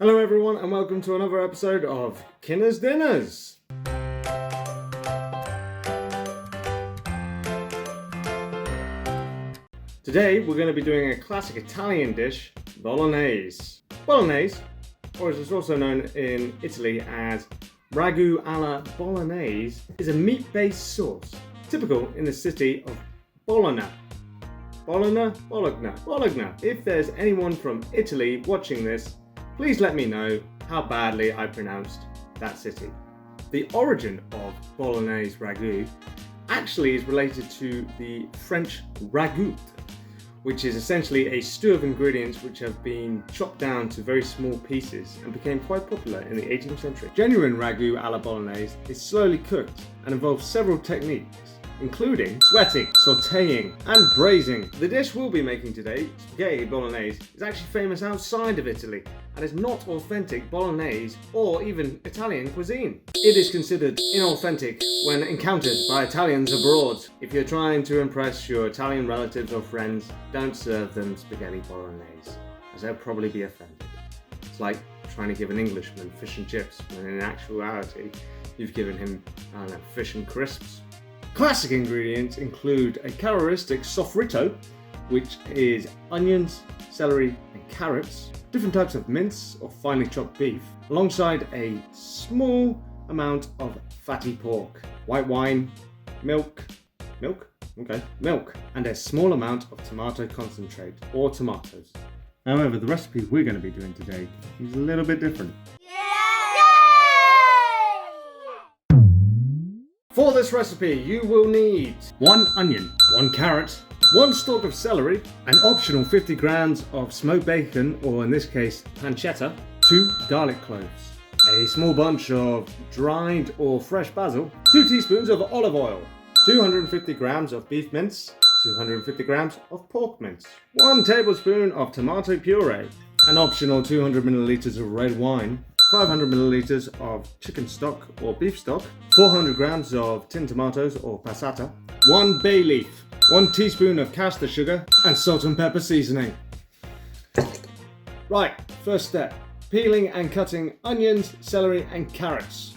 Hello everyone and welcome to another episode of Kinner's Dinners. Today we're going to be doing a classic Italian dish, Bolognese. Bolognese, or as it's also known in Italy as ragu alla Bolognese, is a meat-based sauce typical in the city of Bologna. Bologna. If there's anyone from Italy watching this, please let me know how badly I pronounced that city. The origin of Bolognese ragu actually is related to the French ragout, which is essentially a stew of ingredients which have been chopped down to very small pieces and became quite popular in the 18th century. Genuine ragu alla Bolognese is slowly cooked and involves several techniques, including sweating, sautéing, and braising. The dish we'll be making today, spaghetti bolognese, is actually famous outside of Italy and is not authentic Bolognese or even Italian cuisine. It is considered inauthentic when encountered by Italians abroad. If you're trying to impress your Italian relatives or friends, don't serve them spaghetti bolognese, as they'll probably be offended. It's like trying to give an Englishman fish and chips when in actuality you've given him, fish and crisps. Classic ingredients include a characteristic sofrito, which is onions, celery and carrots, different types of mince or finely chopped beef, alongside a small amount of fatty pork, white wine, milk, and a small amount of tomato concentrate or tomatoes. However, the recipe we're going to be doing today is a little bit different. For this recipe, you will need 1 onion, 1 carrot, 1 stalk of celery, an optional 50 grams of smoked bacon, or in this case, pancetta, 2 garlic cloves, a small bunch of dried or fresh basil, 2 teaspoons of olive oil, 250 grams of beef mince, 250 grams of pork mince, 1 tablespoon of tomato puree, an optional 200 milliliters of red wine, 500 milliliters of chicken stock or beef stock, 400 grams of tinned tomatoes or passata, 1 bay leaf, 1 teaspoon of caster sugar, and salt and pepper seasoning. Right, first step, peeling and cutting onions, celery and carrots.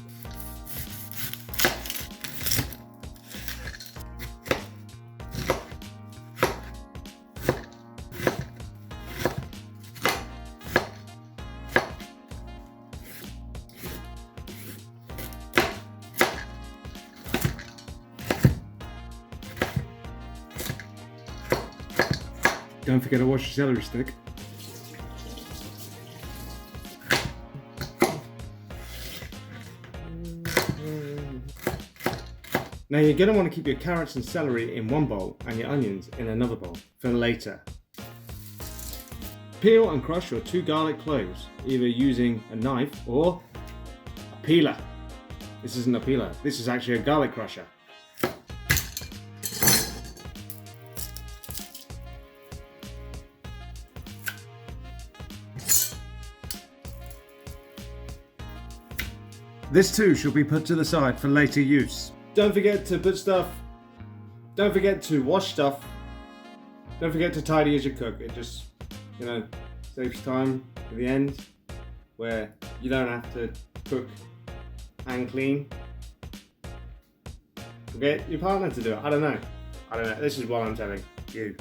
Don't forget to wash your celery stick. Now you're going to want to keep your carrots and celery in one bowl and your onions in another bowl for later. Peel and crush your 2 garlic cloves, either using a knife or a peeler. This isn't a peeler, this is actually a garlic crusher. This too shall be put to the side for later use. Don't forget to wash stuff. Don't forget to tidy as you cook. It just, saves time at the end where you don't have to cook and clean. Get your partner to do it. I don't know. This is what I'm telling you.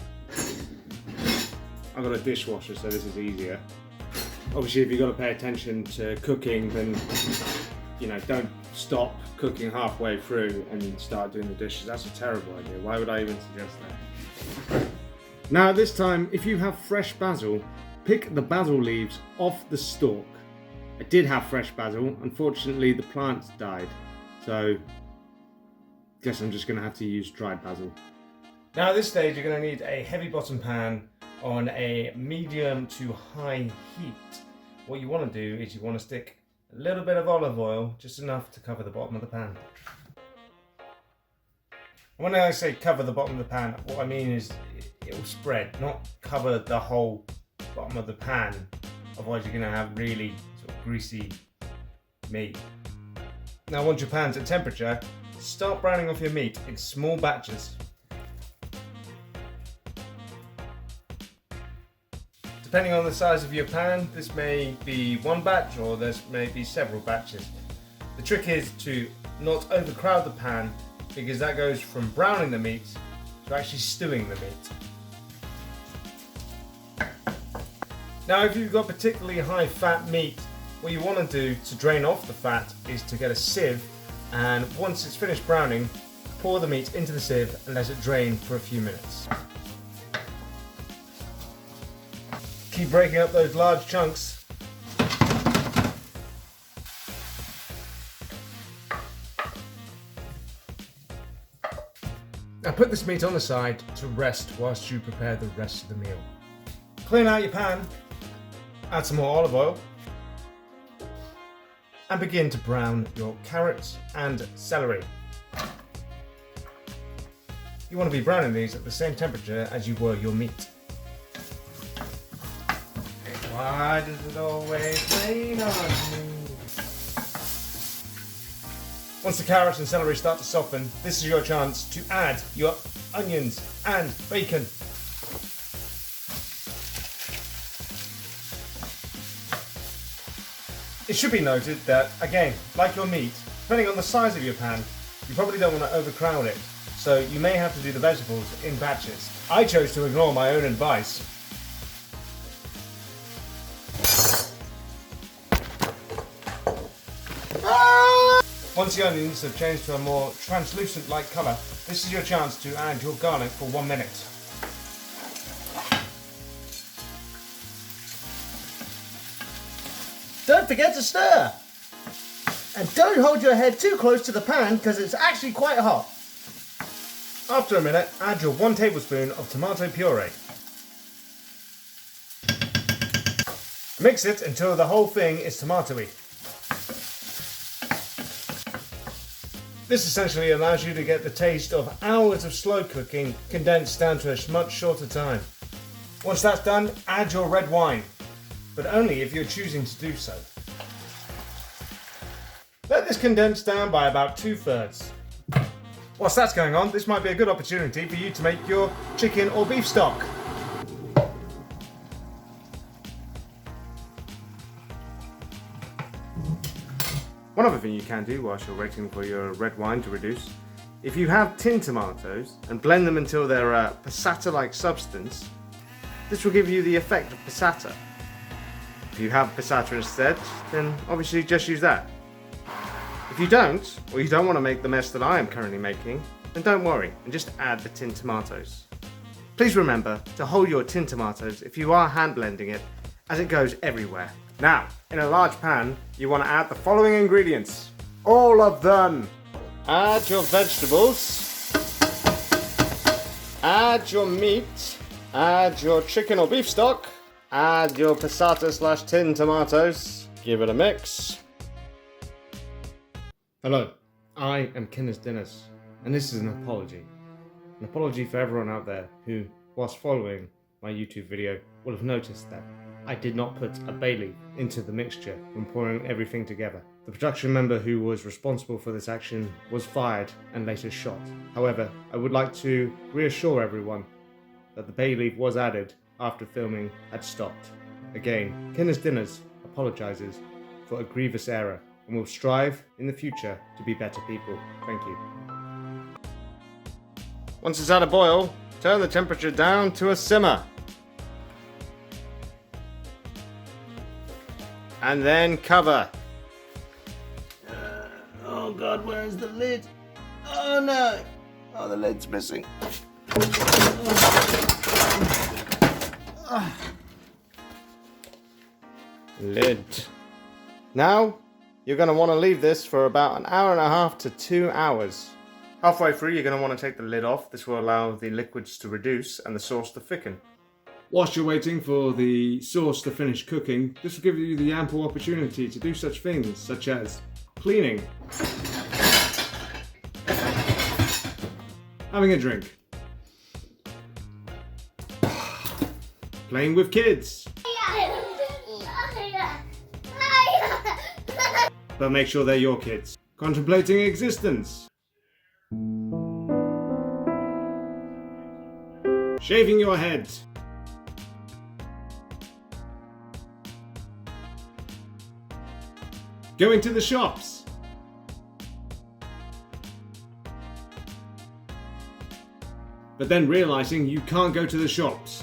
I've got a dishwasher, so this is easier. Obviously, if you've got to pay attention to cooking, then don't stop cooking halfway through and start doing the dishes. That's a terrible idea. Why would I even suggest that? Now at this time, if you have fresh basil, pick the basil leaves off the stalk. I did have fresh basil. Unfortunately, the plant died. So, guess I'm just going to have to use dried basil. Now at this stage, you're going to need a heavy bottom pan on a medium to high heat. What you want to do is you want to stick a little bit of olive oil, just enough to cover the bottom of the pan. When I say cover the bottom of the pan, what I mean is it will spread, not cover the whole bottom of the pan. Otherwise you're going to have really sort of greasy meat. Now once your pan's at temperature, start browning off your meat in small batches. To Depending on the size of your pan, this may be one batch or there may be several batches. The trick is to not overcrowd the pan, because that goes from browning the meat to actually stewing the meat. Now if you've got particularly high fat meat, what you want to do to drain off the fat is to get a sieve, and once it's finished browning, pour the meat into the sieve and let it drain for a few minutes. Keep breaking up those large chunks. Now put this meat on the side to rest whilst you prepare the rest of the meal. Clean out your pan, add some more olive oil, and begin to brown your carrots and celery. You want to be browning these at the same temperature as you were your meat. Why does it always rain on me? Once the carrots and celery start to soften, this is your chance to add your onions and bacon. It should be noted that, again, like your meat, depending on the size of your pan, you probably don't want to overcrowd it, so you may have to do the vegetables in batches. I chose to ignore my own advice. Once the onions have changed to a more translucent light colour, this is your chance to add your garlic for 1 minute. Don't forget to stir! And don't hold your head too close to the pan because it's actually quite hot. After a minute, add your 1 tablespoon of tomato puree. Mix it until the whole thing is tomatoey. This essentially allows you to get the taste of hours of slow cooking condensed down to a much shorter time. Once that's done, add your red wine, but only if you're choosing to do so. Let this condense down by about 2/3. Whilst that's going on, this might be a good opportunity for you to make your chicken or beef stock. One other thing you can do whilst you're waiting for your red wine to reduce, if you have tinned tomatoes and blend them until they're a passata-like substance, this will give you the effect of passata. If you have passata instead, then obviously just use that. If you don't, or you don't want to make the mess that I am currently making, then don't worry and just add the tinned tomatoes. Please remember to hold your tinned tomatoes if you are hand blending it, as it goes everywhere. Now, in a large pan, you want to add the following ingredients. All of them. Add your vegetables. Add your meat. Add your chicken or beef stock. Add your passata / tinned tomatoes. Give it a mix. Hello, I am Kinner's Dinners, and this is an apology. An apology for everyone out there who, whilst following my YouTube video, will have noticed that I did not put a bay leaf into the mixture when pouring everything together. The production member who was responsible for this action was fired and later shot. However, I would like to reassure everyone that the bay leaf was added after filming had stopped. Again, Kinner's Dinners apologises for a grievous error and will strive in the future to be better people. Thank you. Once it's at a boil, turn the temperature down to a simmer. And then cover. Oh God, where's the lid? Oh no! Oh, the lid's missing. Lid. Now, you're going to want to leave this for about 1.5 to 2 hours. Halfway through, you're going to want to take the lid off. This will allow the liquids to reduce and the sauce to thicken. Whilst you're waiting for the sauce to finish cooking, this will give you the ample opportunity to do such things such as cleaning, having a drink, playing with kids. But make sure they're your kids. Contemplating existence. Shaving your head. going to the shops. But then realizing you can't go to the shops.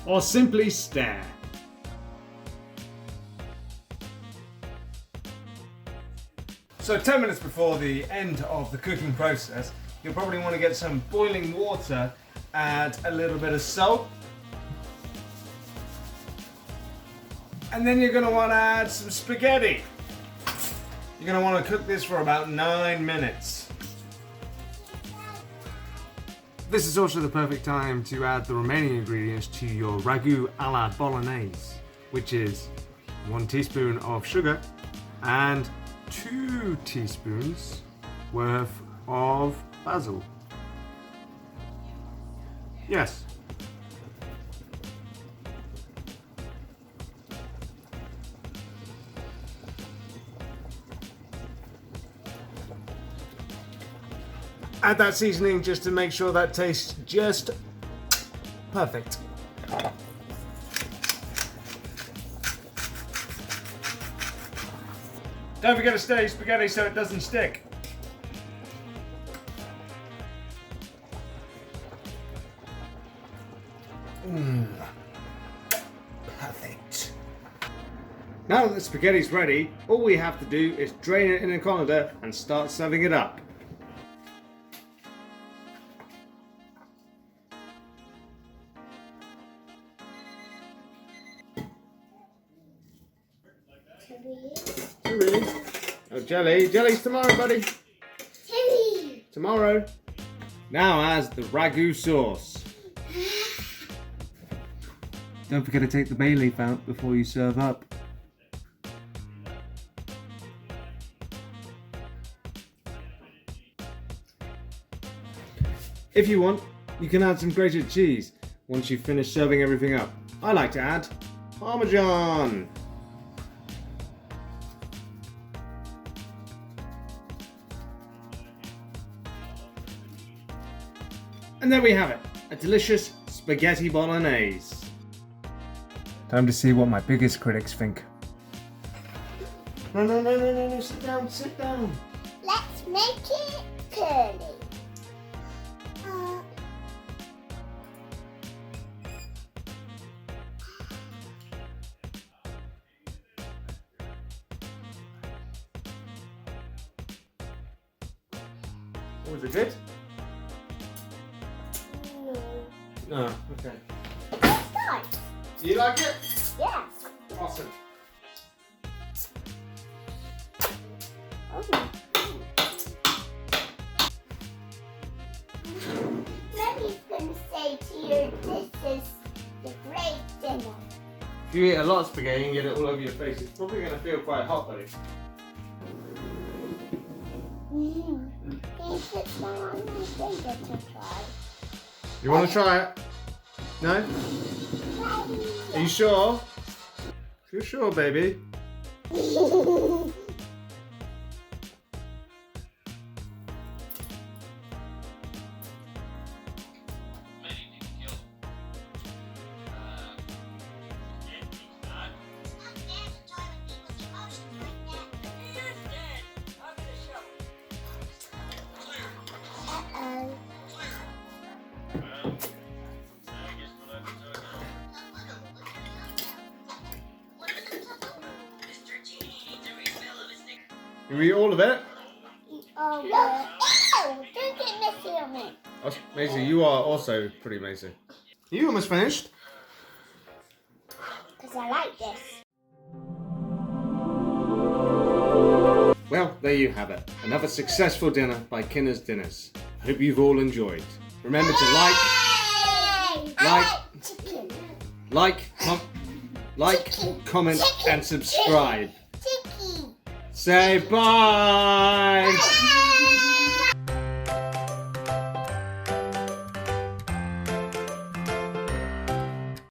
Or simply stare. So 10 minutes before the end of the cooking process, you'll probably want to get some boiling water, add a little bit of salt, and then you're going to want to add some spaghetti. You're going to want to cook this for about 9 minutes. This is also the perfect time to add the remaining ingredients to your ragu alla bolognese, which is 1 teaspoon of sugar and 2 teaspoons worth of basil. Yes. Add that seasoning just to make sure that tastes just perfect. Don't forget to stir spaghetti so it doesn't stick. Perfect. Now that the spaghetti's ready, all we have to do is drain it in a colander and start serving it up. Oh, jelly. Jelly's tomorrow, buddy. Jelly. Tomorrow. Now as the ragu sauce. Don't forget to take the bay leaf out before you serve up. If you want, you can add some grated cheese once you've finished serving everything up. I like to add Parmesan. And there we have it, a delicious spaghetti bolognese. Time to see what my biggest critics think. No, sit down. Let's make it curly. Was it good? No. No, okay. Let's start. You like it? Yeah. Awesome. Mummy's gonna say to you, this is the great dinner. If you eat a lot of spaghetti and get it all over your face, it's probably going to feel quite hot, buddy. Can you put some on my finger to try? You want to try it? No? Are you sure? You're sure, baby? You eat all of it? Oh, ew! Don't get messy on me. Oh, Maisie, you are also pretty Maisie. You almost finished. Because I like this. Well, there you have it. Another successful dinner by Kinner's Dinners. I hope you've all enjoyed. Remember to comment, and subscribe. Chicken. Say bye. Bye.